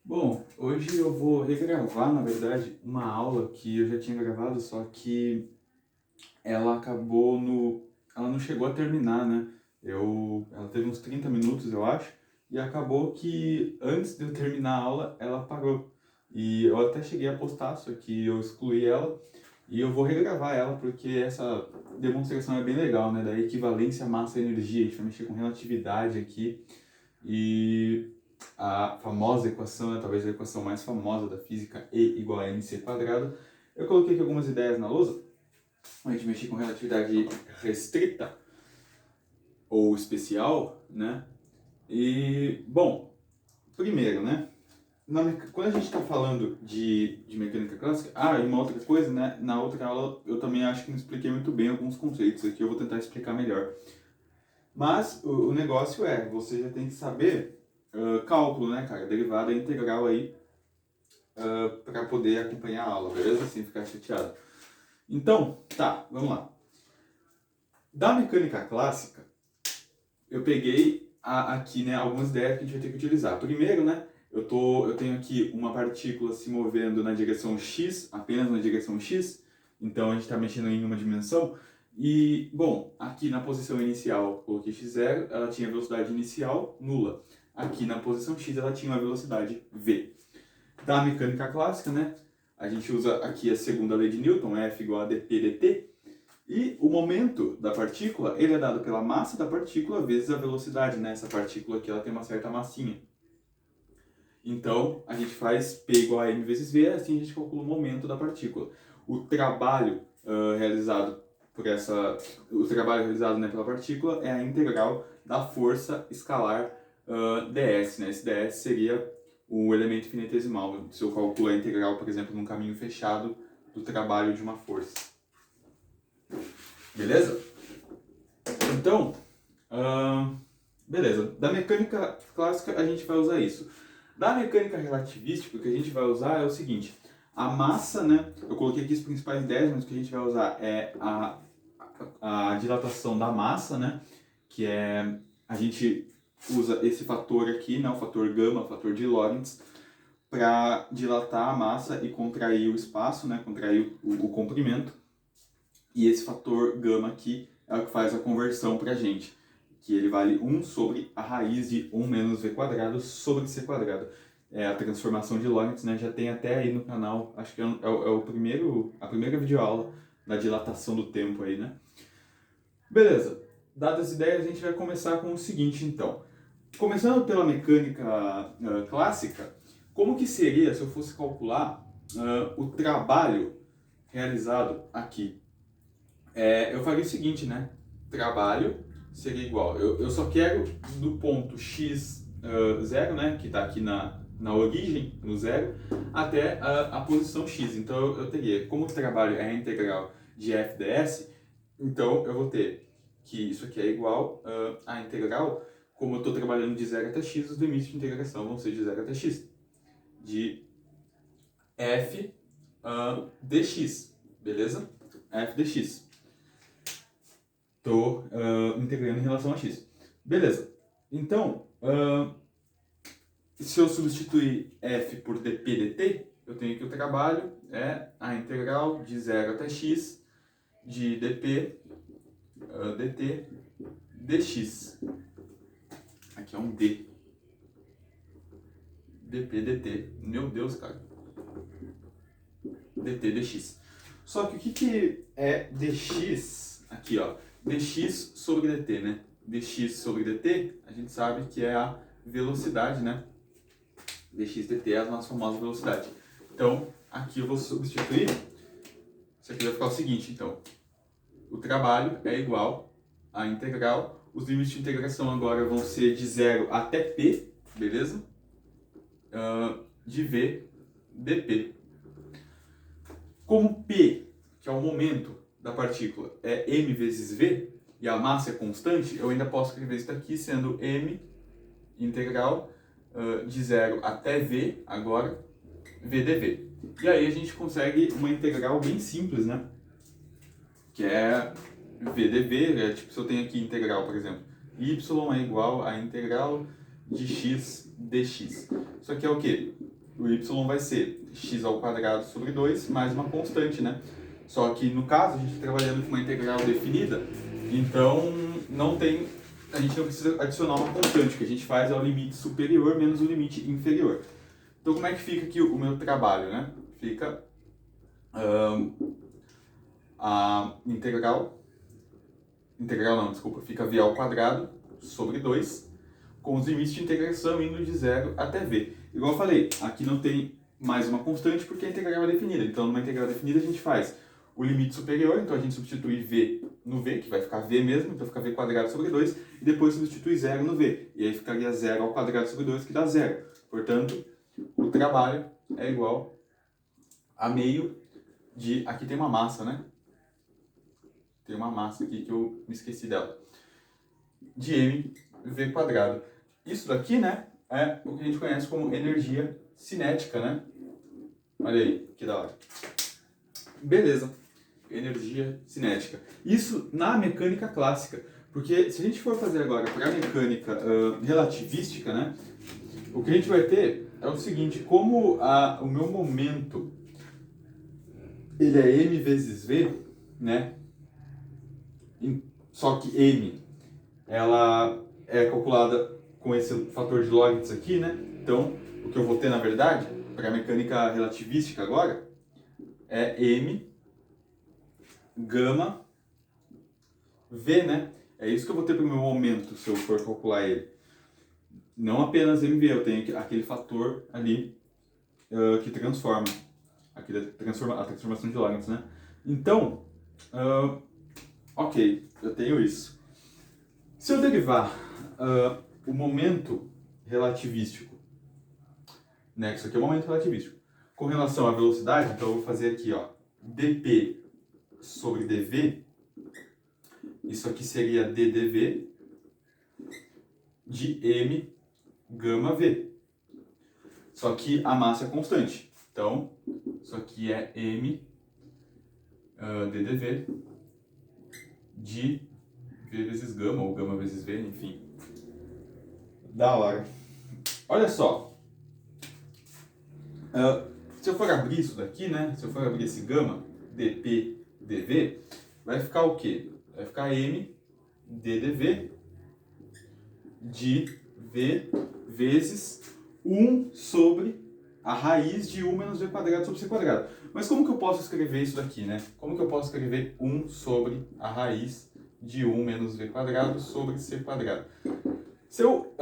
Bom, hoje eu vou regravar, na verdade, uma aula que eu já tinha gravado, só que ela acabou no... ela não chegou a terminar, né? Ela teve uns 30 minutos, eu acho, e acabou que antes de eu terminar a aula, ela parou. E eu até cheguei a postar, só que eu excluí ela, e eu vou regravar ela, porque essa demonstração é bem legal, né? Da equivalência massa-energia, a gente vai mexer com relatividade aqui, e a famosa equação, né, talvez a equação mais famosa da física, E igual a mc quadrado. Eu coloquei aqui algumas ideias na lousa, a gente mexer com relatividade restrita ou especial, né? E, bom, primeiro, né? Quando a gente está falando de mecânica clássica, e uma outra coisa, né? Na outra aula eu também acho que não expliquei muito bem alguns conceitos, aqui eu vou tentar explicar melhor. Mas o negócio é, você já tem que saber cálculo, né, cara? Derivada integral aí para poder acompanhar a aula, beleza? Sem ficar chateado. Então, tá, vamos lá. Da mecânica clássica, eu peguei aqui, né, algumas ideias que a gente vai ter que utilizar. Primeiro, né, eu tenho aqui uma partícula se movendo na direção x, apenas na direção x, então a gente está mexendo em uma dimensão. E, bom, aqui na posição inicial, coloquei x0, ela tinha velocidade inicial nula. Aqui na posição x, ela tinha uma velocidade v. Da mecânica clássica, né, a gente usa aqui a segunda lei de Newton, F igual a dp dt, e o momento da partícula, ele é dado pela massa da partícula vezes a velocidade, né? Essa partícula aqui, ela tem uma certa massinha. Então, a gente faz P igual a m vezes v, assim a gente calcula o momento da partícula. O trabalho realizado né, pela partícula é a integral da força escalar ds, né? Esse ds seria o elemento infinitesimal. Se eu calculo a integral, por exemplo, num caminho fechado do trabalho de uma força. Beleza? Então, beleza. Da mecânica clássica a gente vai usar isso. Da mecânica relativística, o que a gente vai usar é o seguinte: a massa, né? Eu coloquei aqui as principais ideias, mas o que a gente vai usar é a dilatação da massa, né? Que é, a gente usa esse fator aqui, né? O fator gama, o fator de Lorentz, para dilatar a massa e contrair o espaço, né? Contrair o comprimento. E esse fator gama aqui é o que faz a conversão para a gente, que ele vale 1 sobre a raiz de 1 menos v quadrado sobre c quadrado. É a transformação de Lorentz, né? Já tem até aí no canal, acho que a primeira videoaula da dilatação do tempo aí, né? Beleza, dadas as ideias, a gente vai começar com o seguinte, então. Começando pela mecânica clássica, como que seria se eu fosse calcular o trabalho realizado aqui? Eu faria o seguinte, né? Trabalho seria igual. Eu só quero do ponto x0, né? Que está aqui na origem, no zero, até a posição x. Então eu teria, como o trabalho é a integral de f ds, então eu vou ter que isso aqui é igual a integral, como eu estou trabalhando de 0 até x, os limites de integração vão ser de 0 até x, de f dx, beleza? F dx. Estou integrando em relação a x. Beleza. Então, se eu substituir f por dp dt, eu tenho que o trabalho é a integral de 0 até x de dp dt dx. Aqui é um d. dp dt. Meu Deus, cara. dt dx. Só que o que é dx aqui, ó? Dx sobre dt, né? Dx sobre dt, a gente sabe que é a velocidade, né? Dx dt é a nossa famosa velocidade. Então, aqui eu vou substituir. Isso aqui vai ficar o seguinte, então. O trabalho é igual à integral. Os limites de integração agora vão ser de 0 até p, beleza? De v dp. Como p, que é o momento da partícula, é m vezes v, e a massa é constante, eu ainda posso escrever isso daqui sendo m integral de 0 até v, agora, v dv. E aí a gente consegue uma integral bem simples, né? Que é v dv, tipo se eu tenho aqui integral, por exemplo, y é igual a integral de x dx. Isso aqui é o quê? o y vai ser x ao quadrado sobre 2 mais uma constante, né? Só que no caso a gente está trabalhando com uma integral definida, então a gente não precisa adicionar uma constante. O que a gente faz é o limite superior menos o limite inferior. Então como é que fica aqui o meu trabalho, né? Fica a fica v ao quadrado sobre 2, com os limites de integração indo de 0 até v. Igual eu falei, aqui não tem mais uma constante porque a integral é definida. Então, numa integral definida, a gente faz o limite superior, então a gente substitui v no v, que vai ficar v mesmo, então fica v quadrado sobre 2, e depois substitui 0 no v. E aí ficaria 0 ao quadrado sobre 2, que dá 0. Portanto, o trabalho é igual a meio de... Aqui tem uma massa, né? Tem uma massa aqui que eu me esqueci dela. De mv quadrado. Isso daqui, né, é o que a gente conhece como energia cinética, né? Olha aí, que da hora. Beleza. Energia cinética. Isso na mecânica clássica. Porque se a gente for fazer agora para a mecânica relativística, né, o que a gente vai ter é o seguinte: como o meu momento ele é m vezes v, né? Só que m ela é calculada com esse fator de Lorentz aqui, né? Então, o que eu vou ter, na verdade, para a mecânica relativística agora, é m gama v, né? É isso que eu vou ter para o meu momento, se eu for calcular ele. Não apenas mv, eu tenho aquele fator ali que transforma. Aqui a transformação de Lorentz, né? Então, ok, eu tenho isso. Se eu derivar o momento relativístico, né, isso aqui é o momento relativístico, com relação à velocidade, então eu vou fazer aqui, ó, dp sobre dv, isso aqui seria ddv de m gama v. Só que a massa é constante, então isso aqui é m ddv de v vezes gama, ou gama vezes v, enfim. Da hora. Olha só. Se eu for abrir isso daqui, né? Se eu for abrir esse gama, dp, dv, vai ficar o quê? Vai ficar m ddv de v vezes 1 sobre a raiz de 1 menos v quadrado sobre c quadrado. Mas como que eu posso escrever isso daqui, né? Como que eu posso escrever 1 sobre a raiz de 1 menos v quadrado sobre c quadrado? Se eu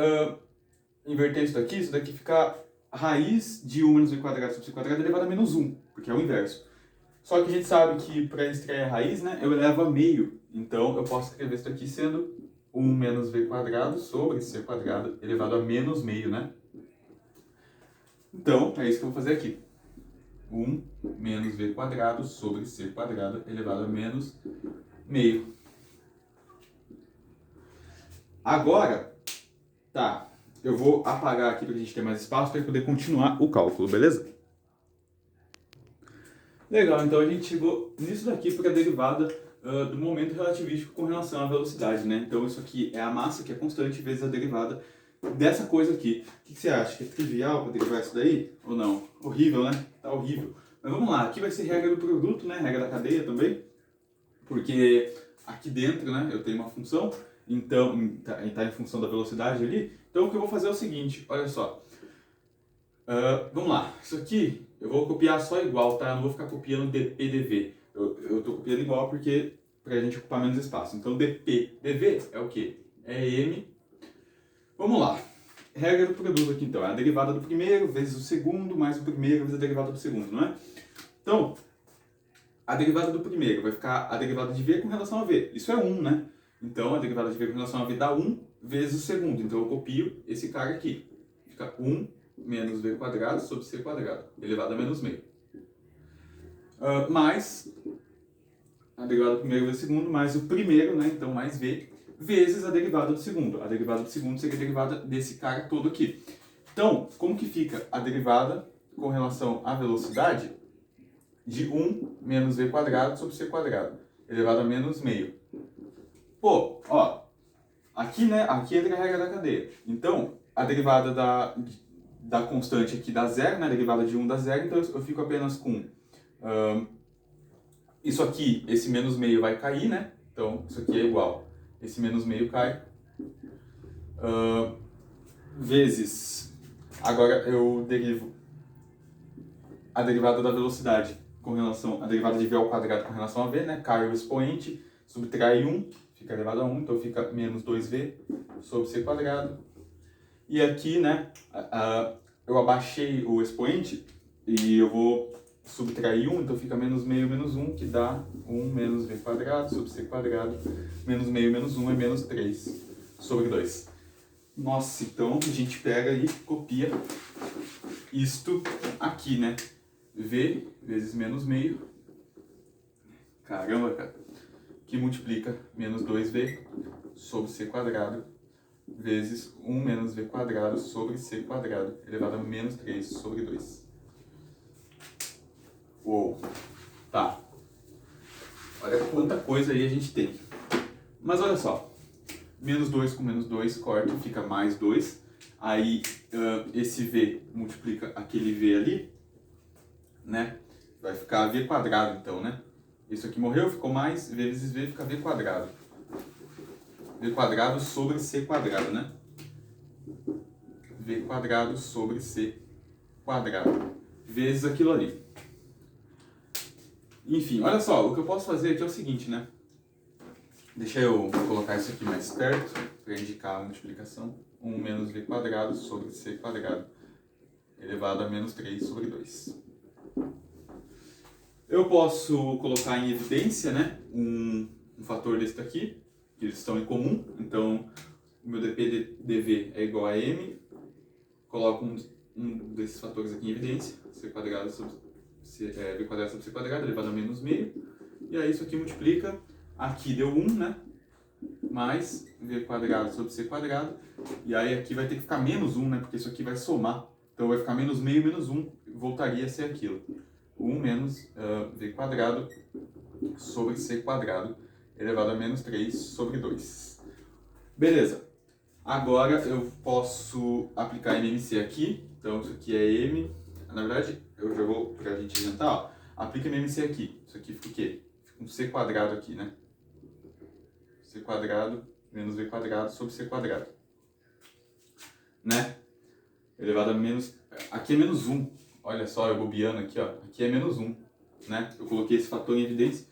inverter isso daqui fica a raiz de 1 menos v quadrado sobre c quadrado elevado a menos 1, porque é o inverso. Só que a gente sabe que para extrair a raiz, né, eu elevo a meio. Então eu posso escrever isso daqui sendo 1 menos v quadrado sobre c quadrado elevado a menos meio, né? Então, é isso que eu vou fazer aqui. 1 menos v quadrado sobre c quadrado elevado a menos meio. Agora, tá, eu vou apagar aqui para a gente ter mais espaço para poder continuar o cálculo, beleza? Legal, então a gente chegou nisso daqui para a derivada do momento relativístico com relação à velocidade, né? Então isso aqui é a massa, que é constante, vezes a derivada dessa coisa aqui. O que você acha? Que é trivial para derivar isso daí? Ou não? Horrível, né? Tá horrível. Mas vamos lá, aqui vai ser regra do produto, né? Regra da cadeia também. Porque aqui dentro, né, eu tenho uma função, então está em função da velocidade ali. Então o que eu vou fazer é o seguinte, olha só. Vamos lá, isso aqui eu vou copiar só igual, tá? Eu não vou ficar copiando dp, dv. Eu tô copiando igual porque pra gente ocupar menos espaço. Então dp, dv é o quê? É m. Vamos lá. Regra do produto aqui então, é a derivada do primeiro vezes o segundo mais o primeiro vezes a derivada do segundo, não é? Então, a derivada do primeiro vai ficar a derivada de v com relação a v. Isso é 1, né? Então a derivada de v com relação a v dá 1 vezes o segundo. Então eu copio esse cara aqui. Fica 1 menos v quadrado sobre c quadrado, elevado a menos meio. Mais a derivada do primeiro vezes o segundo, mais o primeiro, né? Então mais v, vezes a derivada do segundo. A derivada do segundo seria a derivada desse cara todo aqui. Então, como que fica a derivada com relação à velocidade? De 1 menos v quadrado sobre c quadrado, elevado a menos meio. Pô, ó, aqui, né, aqui entra a regra da cadeia. Então, a derivada da constante aqui dá zero, né? A derivada de 1 dá zero, então eu fico apenas com isso aqui, esse menos meio vai cair, né? Então isso aqui é igual, esse menos meio cai, vezes, agora eu derivo a derivada da velocidade com relação a derivada de v ao quadrado com relação a v, né? Cai o expoente, subtrai 1, fica elevado a 1, então fica menos 2v sobre c quadrado. E aqui, né, eu abaixei o expoente e eu vou subtrair 1, então fica menos meio menos 1, que dá 1 menos v quadrado sobre c quadrado, menos meio menos 1 é menos 3 sobre 2. Nossa, então a gente pega e copia isto aqui, né? V vezes menos meio, caramba, cara, que multiplica menos 2v sobre c quadrado vezes 1 menos v quadrado sobre c quadrado elevado a menos 3 sobre 2. Uou, tá. Olha quanta coisa aí a gente tem. Mas olha só, menos 2 com menos 2 corta, fica mais 2. Aí esse v multiplica aquele v ali, né? Vai ficar v quadrado então, né? Isso aqui morreu, ficou mais, v vezes v fica v quadrado. V quadrado sobre c quadrado, né? V quadrado sobre c quadrado. Vezes aquilo ali. Enfim, olha só, o que eu posso fazer aqui é o seguinte, né? Deixa eu colocar isso aqui mais perto, para indicar a multiplicação. 1 menos v quadrado sobre c quadrado elevado a menos 3 sobre 2. Eu posso colocar em evidência, né, um fator desse daqui, que eles estão em comum. Então, o meu dp dv é igual a m. Coloco um desses fatores aqui em evidência, c quadrado sobre v quadrado sobre c quadrado elevado a menos meio. E aí isso aqui multiplica, aqui deu 1, né? Mais v quadrado sobre c quadrado. E aí aqui vai ter que ficar menos 1, né? Porque isso aqui vai somar. Então vai ficar menos meio menos 1, voltaria a ser aquilo. 1 menos v quadrado sobre c quadrado elevado a menos 3 sobre 2. Beleza. Agora eu posso aplicar MMC aqui. Então isso aqui é M. Na verdade, eu já vou, pra gente adiantar, ó. Aplica MMC aqui. Isso aqui fica o quê? Fica um c quadrado aqui, né? C quadrado menos v quadrado sobre c quadrado. Né? Elevado a menos... Aqui é menos 1. Olha só, eu bobeando aqui, ó. Aqui é menos 1. Né? Eu coloquei esse fator em evidência.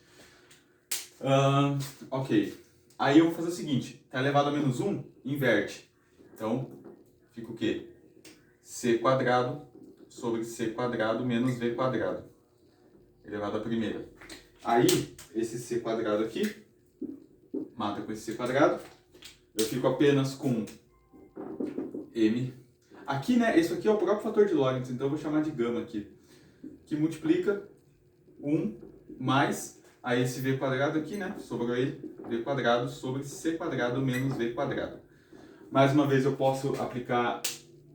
Ok. Aí eu vou fazer o seguinte. Tá elevado a menos 1, inverte. Então, fica o quê? C quadrado sobre c quadrado menos v quadrado. Elevado à primeira. Aí, esse c quadrado aqui, mata com esse c quadrado. Eu fico apenas com m. Aqui, né, isso aqui é o próprio fator de Lorentz, então eu vou chamar de gama aqui. Que multiplica 1 mais, aí esse v quadrado aqui, né, sobrou ele, v quadrado sobre c quadrado menos v quadrado. Mais uma vez eu posso aplicar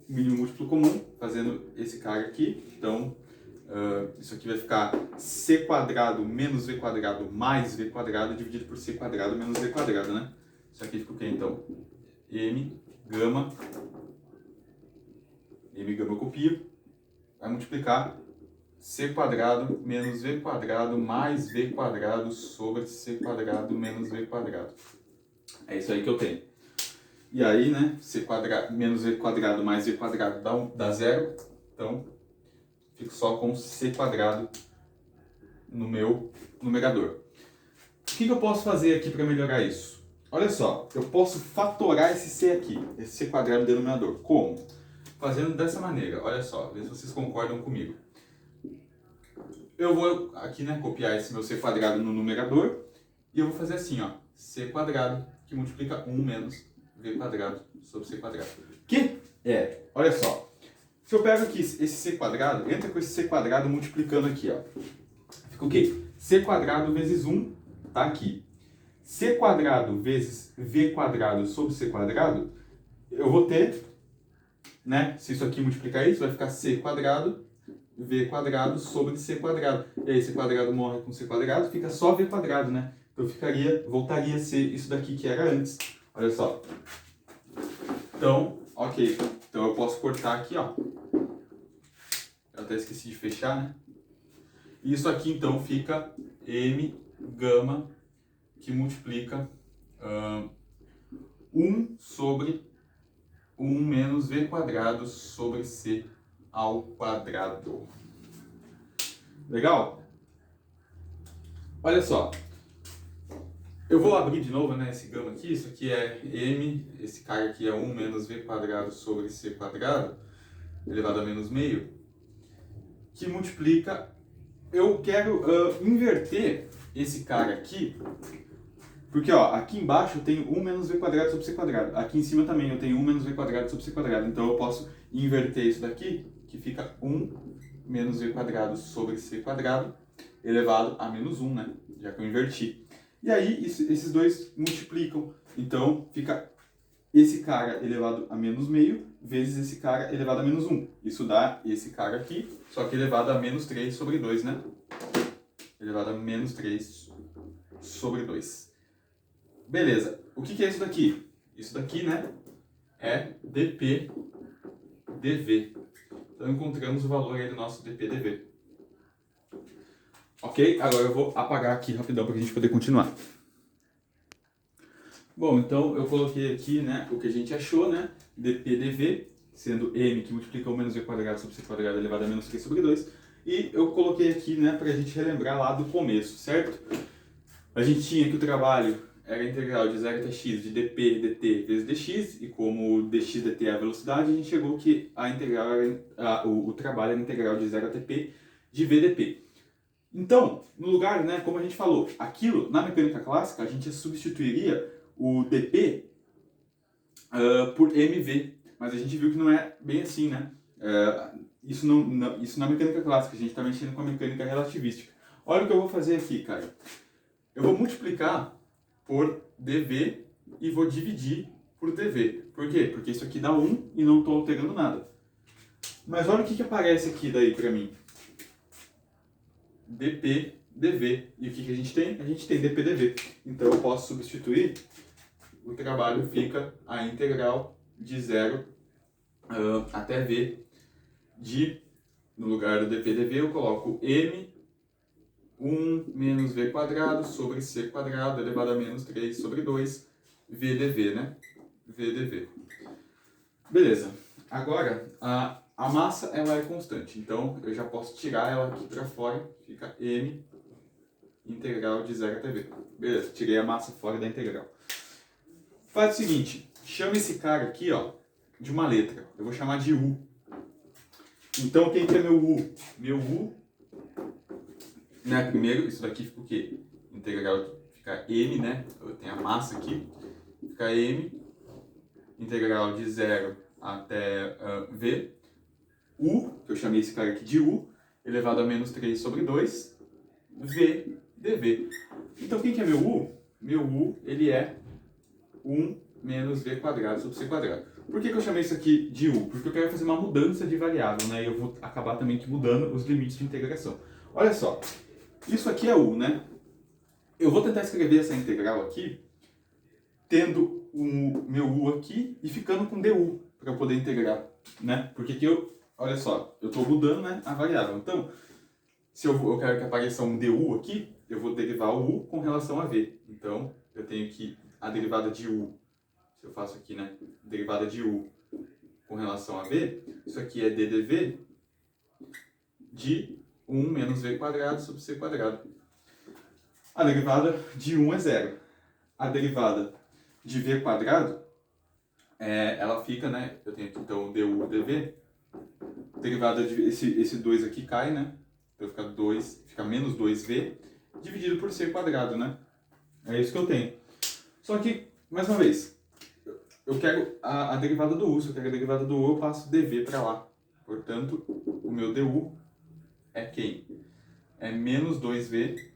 mínimo múltiplo comum, fazendo esse cara aqui. Então, isso aqui vai ficar c quadrado menos v quadrado mais v quadrado dividido por c quadrado menos v quadrado, né? Isso aqui fica o quê, então? M gama eu copio, vai multiplicar c quadrado menos v quadrado mais v quadrado sobre c quadrado menos v quadrado. É isso aí que eu tenho. E aí, né, c quadrado menos v quadrado mais v quadrado dá zero. Então, fico só com c quadrado no meu numerador. O que eu posso fazer aqui para melhorar isso? Olha só, eu posso fatorar esse c aqui, esse c quadrado no denominador. Como? Fazendo dessa maneira. Olha só, vê se vocês concordam comigo. Eu vou aqui, né, copiar esse meu c quadrado no numerador e eu vou fazer assim, ó, c quadrado que multiplica 1 menos v quadrado sobre c quadrado. Que é, olha só, se eu pego aqui esse c quadrado, entra com esse c quadrado multiplicando aqui, ó. Fica o quê? C quadrado vezes 1 tá aqui. C quadrado vezes v quadrado sobre c quadrado, eu vou ter, né, se isso aqui multiplicar isso, vai ficar c quadrado v quadrado sobre c quadrado. E aí c quadrado morre com c quadrado, fica só v quadrado, né? Então voltaria a ser isso daqui que era antes. Olha só. Então, Ok, então eu posso cortar aqui, ó. Eu até esqueci de fechar, né? Isso aqui então fica m gama que multiplica 1 sobre 1 menos v quadrado sobre c ao quadrado. Legal? Olha só. Eu vou abrir de novo, né, esse gama aqui. Isso aqui é m, esse cara aqui é 1 menos v quadrado sobre c quadrado, elevado a menos meio, que multiplica... Eu quero inverter esse cara aqui, porque ó, aqui embaixo eu tenho 1 menos v quadrado sobre c quadrado. Aqui em cima também eu tenho 1 menos v quadrado sobre c quadrado. Então eu posso inverter isso daqui, que fica 1 menos v quadrado sobre c quadrado, elevado a menos 1, né? Já que eu inverti. E aí esses dois multiplicam. Então fica esse cara elevado a menos meio vezes esse cara elevado a menos 1. Isso dá esse cara aqui, só que elevado a menos 3 sobre 2, né? Elevado a menos 3 sobre 2. Beleza. O que é isso daqui? Isso daqui, né, é dp dv. Então encontramos o valor aí do nosso dp dv. Ok? Agora eu vou apagar aqui rapidão para a gente poder continuar. Bom, então eu coloquei aqui, né, o que a gente achou, né, dp dv, sendo m que multiplica 1 menos v quadrado sobre c quadrado elevado a menos 3 sobre 2. E eu coloquei aqui, né, para a gente relembrar lá do começo, certo? A gente tinha que o trabalho era a integral de 0 até x de dp dt vezes dx, e como dx dt é a velocidade, a gente chegou que a integral era, o trabalho era a integral de 0 até p de vdp. Então, no lugar, né, como a gente falou, aquilo, na mecânica clássica, a gente substituiria o dp por mv, mas a gente viu que não é bem assim, né? Isso na mecânica clássica, a gente está mexendo com a mecânica relativística. Olha o que eu vou fazer aqui, cara. Eu vou multiplicar por dv e vou dividir por dv. Por quê? Porque isso aqui dá 1 e não estou alterando nada. Mas olha o que aparece aqui daí para mim. dp dv. E o que a gente tem? A gente tem dp dv. Então eu posso substituir, o trabalho fica a integral de 0 até v de, no lugar do dp dv eu coloco m 1 menos v quadrado sobre c quadrado elevado a menos 3 sobre 2 vdv, né? vdv. Beleza. Agora, a massa ela é constante, então eu já posso tirar ela aqui para fora, fica m integral de 0 até v. Beleza, tirei a massa fora da integral. Faz o seguinte, chama esse cara aqui, ó, de uma letra. Eu vou chamar de u. Então, quem que é meu u? Meu u, né, primeiro, isso daqui fica o quê? Integral, fica m, né? Eu tenho a massa aqui. Fica m, integral de 0 até v. U, que eu chamei esse cara aqui de u, elevado a menos 3 sobre 2, v dv. Então, quem que é meu u? Meu u, ele é 1 menos v quadrado sobre c quadrado. Por que eu chamei isso aqui de u? Porque eu quero fazer uma mudança de variável, né? E eu vou acabar também mudando os limites de integração. Olha só, isso aqui é u, né? Eu vou tentar escrever essa integral aqui, tendo o meu u aqui e ficando com du, para poder integrar, né? Porque aqui olha só, eu estou mudando, né, a variável. Então, se eu quero que apareça um du aqui, eu vou derivar o u com relação a v. Então, eu tenho que a derivada de u, se eu faço aqui, né, derivada de u com relação a v, isso aqui é ddv de 1 menos v quadrado sobre c quadrado. A derivada de 1 é 0. A derivada de v quadrado, ela fica, né, eu tenho aqui então du dv, derivada de esse 2 aqui cai, né, então fica menos 2v dividido por c quadrado, né, é isso que eu tenho. Só que, mais uma vez, eu quero a derivada do u, se eu quero a derivada do u eu passo dv para lá, portanto, o meu du é quem? É menos 2v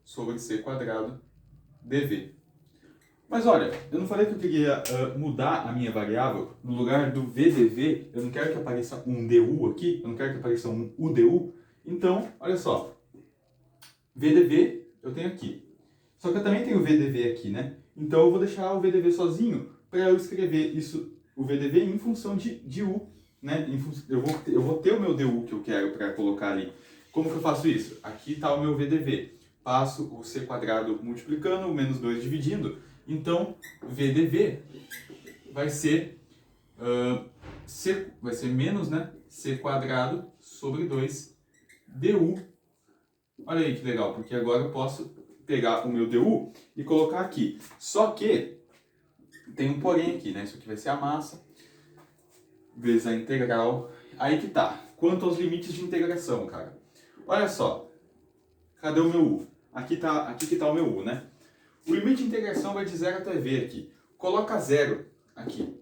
sobre c quadrado dv. Mas olha, eu não falei que eu queria mudar a minha variável? No lugar do vdv, eu não quero que apareça um du aqui, eu não quero que apareça um udu. Então, olha só, vdv eu tenho aqui. Só que eu também tenho vdv aqui, né? Então eu vou deixar o vdv sozinho para eu escrever isso o VDV em função de U, né? Eu vou ter o meu DU que eu quero para colocar ali. Como que eu faço isso? Aqui está o meu VDV. Passo o C quadrado multiplicando, o menos 2 dividindo. Então, VDV vai ser, vai ser menos, né? C quadrado sobre 2 DU. Olha aí que legal, porque agora eu posso pegar o meu DU e colocar aqui. Só que tem um porém aqui, né? Isso aqui vai ser a massa vezes a integral. Aí que tá. Quanto aos limites de integração, cara. Olha só. Cadê o meu U? Aqui que tá o meu U, né? O limite de integração vai de 0 até V aqui. Coloca 0 aqui.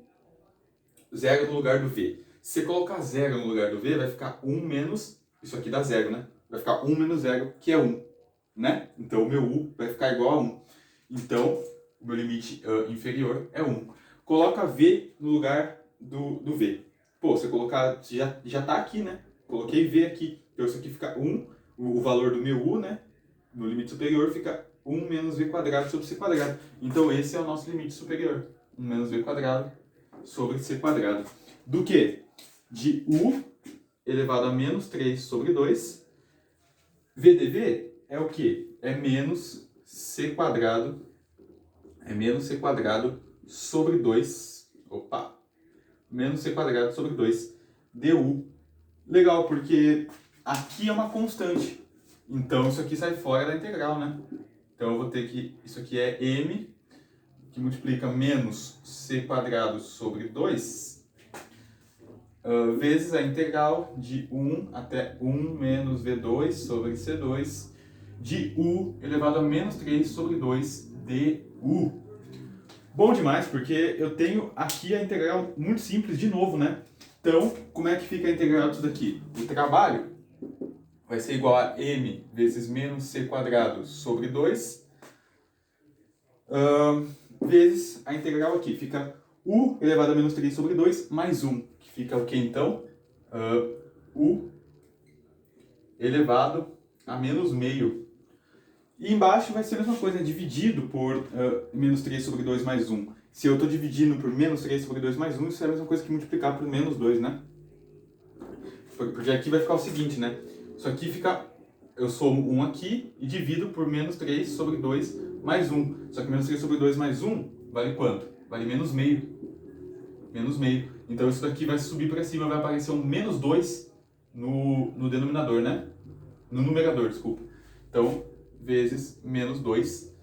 0 no lugar do V. Se você colocar 0 no lugar do V, vai ficar 1 menos... Isso aqui dá 0, né? Vai ficar 1 menos 0, que é 1. Né? Então o meu U vai ficar igual a 1. Então, o meu limite inferior é 1. Coloca V no lugar do V. Pô, você colocar... Já tá aqui, né? Coloquei V aqui. Então isso aqui fica 1. O valor do meu U, né? No limite superior fica 1 menos V quadrado sobre C quadrado. Então esse é o nosso limite superior. 1 menos V quadrado sobre C quadrado. Do que? De U elevado a menos 3 sobre 2. VDV é o que? É menos C quadrado. É menos C quadrado sobre 2. Opa! Menos C quadrado sobre 2 DU. Legal, porque aqui é uma constante. Então isso aqui sai fora da integral, né? Então eu vou ter que... Isso aqui é m, que multiplica menos c quadrado sobre 2, vezes a integral de 1 até 1 menos v2 sobre c2 de u elevado a menos 3 sobre 2 du. Bom demais, porque eu tenho aqui a integral muito simples de novo, né? Então, como é que fica a integral disso daqui? O trabalho vai ser igual a m vezes menos c quadrado sobre 2, vezes a integral aqui. Fica u elevado a menos 3 sobre 2 mais 1, que fica o que então? U elevado a menos meio. E embaixo vai ser a mesma coisa, dividido por menos 3 sobre 2 mais 1. Se eu estou dividindo por menos 3 sobre 2 mais 1, isso é a mesma coisa que multiplicar por menos 2, né? Porque aqui vai ficar o seguinte, né? Isso aqui fica... Eu somo 1 aqui e divido por menos 3 sobre 2 mais 1. Só que menos 3 sobre 2 mais 1 vale quanto? Vale menos meio. Menos meio. Então isso daqui vai subir para cima, vai aparecer um menos 2 no denominador, né? No numerador, desculpa. Então, vezes menos 2,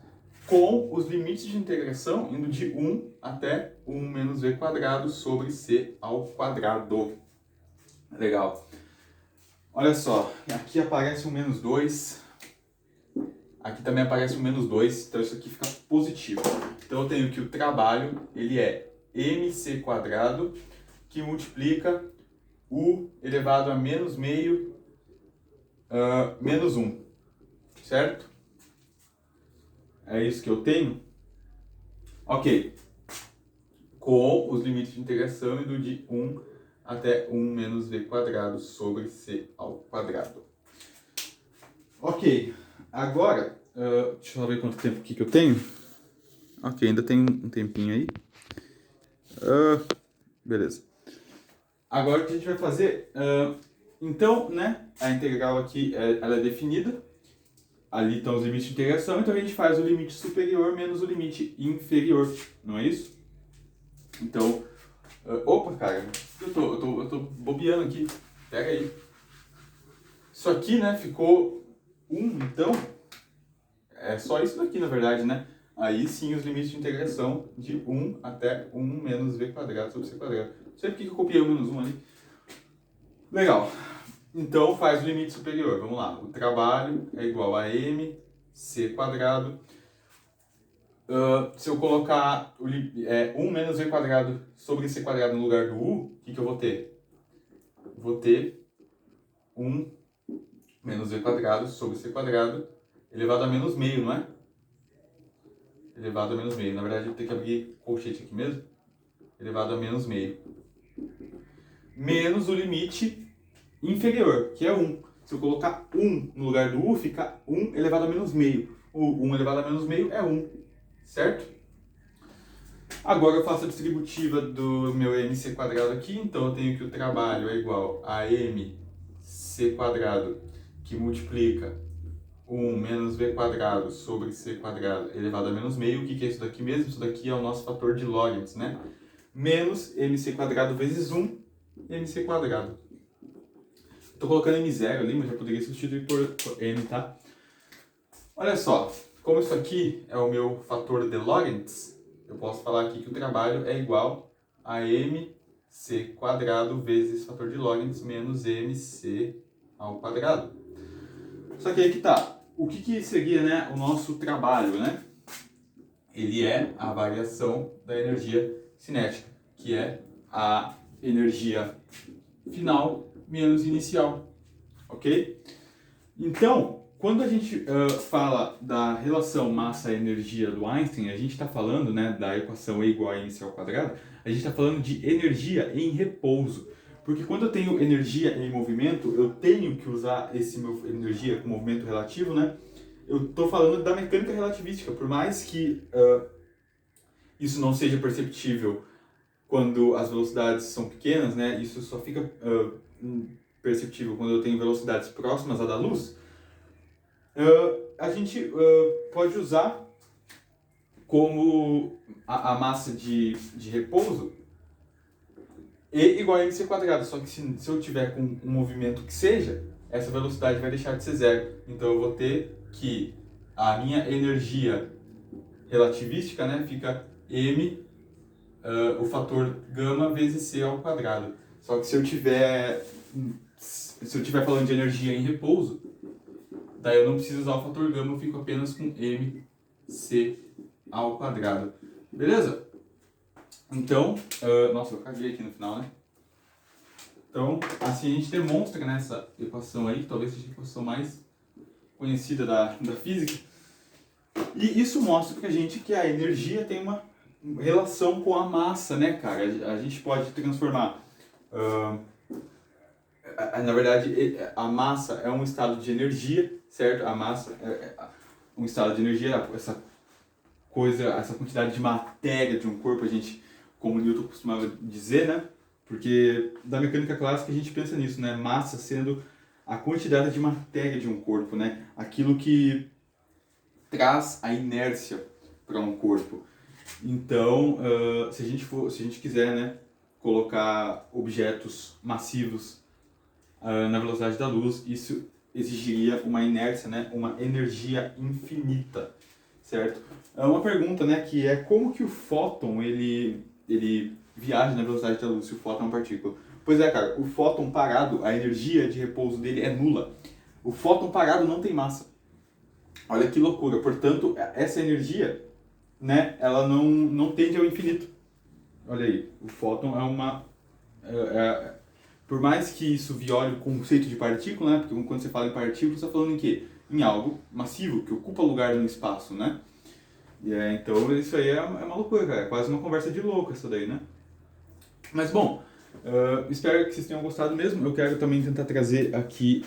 com os limites de integração indo de 1 até 1 menos v quadrado sobre c ao quadrado. Legal. Olha só, aqui aparece um menos 2, aqui também aparece um menos 2, então isso aqui fica positivo. Então eu tenho que o trabalho, ele é mc quadrado, que multiplica u elevado a menos meio menos 1, certo? É isso que eu tenho? Ok. Com os limites de integração indo de 1 até 1 menos v quadrado sobre c ao quadrado. Ok. Agora, deixa eu ver quanto tempo aqui que eu tenho. Ok, ainda tem um tempinho aí. Beleza. Agora o que a gente vai fazer? Então, né, a integral aqui ela é definida. Ali estão os limites de integração, então a gente faz o limite superior menos o limite inferior, não é isso? Então, opa, cara, eu tô bobeando aqui, pega aí. Isso aqui, né, ficou 1, então, é só isso daqui, na verdade, né? Aí sim os limites de integração de 1 até 1 menos v quadrado sobre c quadrado. Não sei porque eu copiei o menos 1 ali. Legal. Então faz o limite superior. Vamos lá. O trabalho é igual a mc quadrado. Se eu colocar 1 menos v quadrado sobre c quadrado no lugar do u, o que eu vou ter? Vou ter 1 menos v quadrado sobre c quadrado elevado a menos meio, não é? Elevado a menos meio. Na verdade, eu vou ter que abrir colchete aqui mesmo. Elevado a menos meio. Menos o limite inferior, que é 1. Se eu colocar 1 no lugar do u, fica 1 elevado a menos meio. O 1 elevado a menos meio é 1, certo? Agora eu faço a distributiva do meu mc quadrado aqui, então eu tenho que o trabalho é igual a mc quadrado, que multiplica 1 menos v quadrado sobre c quadrado elevado a menos meio. O que é isso daqui mesmo? Isso daqui é o nosso fator de Lorentz, né? Menos mc quadrado vezes 1 mc quadrado. Estou colocando m0 ali, mas já poderia substituir por m, tá? Olha só, como isso aqui é o meu fator de Lorentz, eu posso falar aqui que o trabalho é igual a mc quadrado vezes fator de Lorentz menos mc ao quadrado. Só que aí que tá. O que seria, né, o nosso trabalho, né? Ele é a variação da energia cinética, que é a energia final menos inicial, ok? Então, quando a gente fala da relação massa-energia do Einstein, a gente está falando, né, da equação E igual a mc ao quadrado, a gente está falando de energia em repouso. Porque quando eu tenho energia em movimento, eu tenho que usar esse meu energia com movimento relativo, né? Eu estou falando da mecânica relativística, por mais que isso não seja perceptível quando as velocidades são pequenas, né? Isso só fica perceptível quando eu tenho velocidades próximas à da luz. A gente pode usar como a massa de repouso E igual a mc quadrado, só que se eu tiver com um movimento que seja, essa velocidade vai deixar de ser zero. Então eu vou ter que a minha energia relativística, né, fica m, o fator gama vezes c ao quadrado. Só que se eu tiver falando de energia em repouso, daí eu não preciso usar o fator gama, eu fico apenas com mc ao quadrado. Beleza? Então, nossa, eu caguei aqui no final, né? Então, assim a gente demonstra nessa equação aí, talvez seja a equação mais conhecida da física. E isso mostra pra gente que a energia tem uma relação com a massa, né, cara? A gente pode transformar... na verdade, a massa é um estado de energia, certo? A massa é um estado de energia, essa quantidade de matéria de um corpo, a gente, como Newton costumava dizer, né? Porque da mecânica clássica a gente pensa nisso, né? Massa sendo a quantidade de matéria de um corpo, né? Aquilo que traz a inércia para um corpo. Então, se a gente quiser, né, colocar objetos massivos na velocidade da luz, isso exigiria uma inércia, né, uma energia infinita, certo? É uma pergunta, né, que é como que o fóton ele viaja na velocidade da luz se o fóton é uma partícula? Pois é, cara, o fóton parado, a energia de repouso dele é nula. O fóton parado não tem massa. Olha que loucura. Portanto, essa energia, né, ela não tende ao infinito. Olha aí, o fóton é uma... por mais que isso viole o conceito de partícula, né, porque quando você fala em partícula, você está falando em quê? Em algo massivo, que ocupa lugar no espaço, né? Então isso aí é uma loucura, cara. É quase uma conversa de louco essa daí, né? Mas bom, espero que vocês tenham gostado mesmo. Eu quero também tentar trazer aqui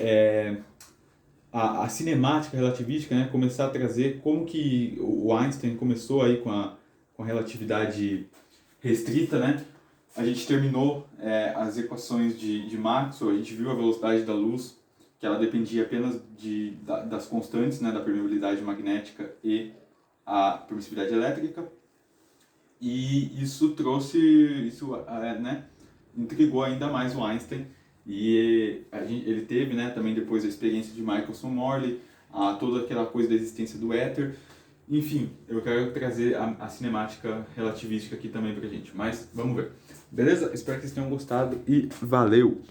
a cinemática relativística, né? Começar a trazer como que o Einstein começou aí com a relatividade restrita, né? A gente terminou as equações de Maxwell, a gente viu a velocidade da luz, que ela dependia apenas das constantes, né? Da permeabilidade magnética e a permissividade elétrica. E isso né, intrigou ainda mais o Einstein, e ele teve, né, também depois a experiência de Michelson-Morley, toda aquela coisa da existência do éter. Enfim, eu quero trazer a cinemática relativística aqui também pra gente, mas vamos ver. Beleza? Espero que vocês tenham gostado e valeu!